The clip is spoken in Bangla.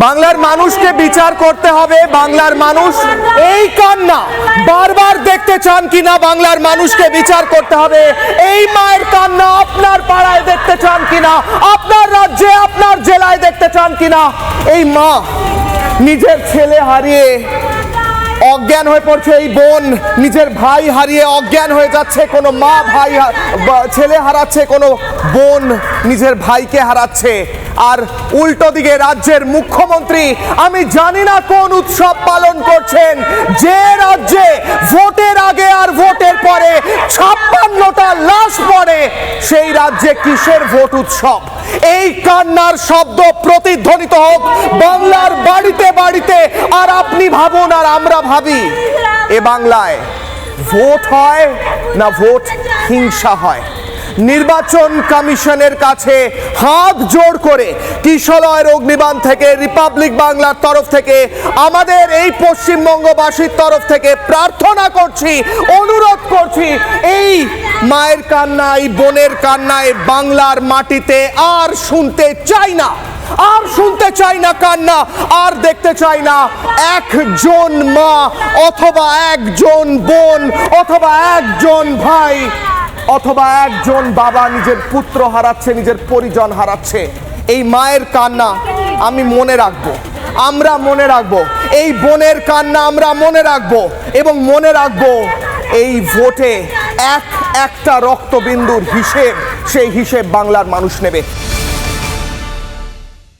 বাংলার মানুষকে বিচার করতে হবে। বাংলার মানুষ এই কান্না বারবার দেখতে চান কিনা, বাংলার মানুষকে বিচার করতে হবে। এই মায়ের কান্না আপনার পাড়ায় দেখতে চান কিনা, আপনার রাজ্যে আপনার জেলায় দেখতে চান কিনা। এই মা নিজের ছেলে হারিয়ে অজ্ঞান হয়ে পড়ছে, এই বোন নিজের ভাই হারিয়ে অজ্ঞান হয়ে যাচ্ছে, কোনো মা ভাই ছেলে হারাচ্ছে, কোনো বোন নিজের ভাইকে হারাচ্ছে। আর উল্টো দিকে রাজ্যের মুখ্যমন্ত্রী আমি জানি না কোন উৎসব পালন করছেন, যে রাজ্যে ভোটের আগে আর ভোটের পরে 56টা লাশ পড়ে, সেই রাজ্যে কিসের ভোট উৎসব? এই কান্নার শব্দ প্রতিধ্বনিত হোক বাংলার বাড়িতে বাড়িতে। আর আপনি ভাবুন আর আমরা ভাবি, এ বাংলায় ভোট হয় না ভোট হিংসা হয়? নির্বাচন কমিশনের কাছে হাত জোড় করে কিশলয়ের অগ্নিবাণ থেকে, রিপাবলিক বাংলার তরফ থেকে, আমাদের এই পশ্চিমবঙ্গবাসীর তরফ থেকে প্রার্থনা করছি, অনুরোধ করছি, এই মায়ের কান্না, এই বোনের কান্নায় বাংলার মাটিতে আর শুনতে চাই না, আর শুনতে চাই না কান্না, আর দেখতে চাই না একজন মা অথবা একজন বোন অথবা একজন ভাই অথবা একজন বাবা নিজের পুত্র হারাচ্ছে, নিজের পরিজন হারাচ্ছে। এই মায়ের কান্না আমি মনে রাখবো, আমরা মনে রাখবো, এই বোনের কান্না আমরা মনে রাখবো, এবং মনে রাখবো এই ভোটে একটা রক্তবিন্দুর হিসেব, সেই হিসেব বাংলার মানুষ নেবে।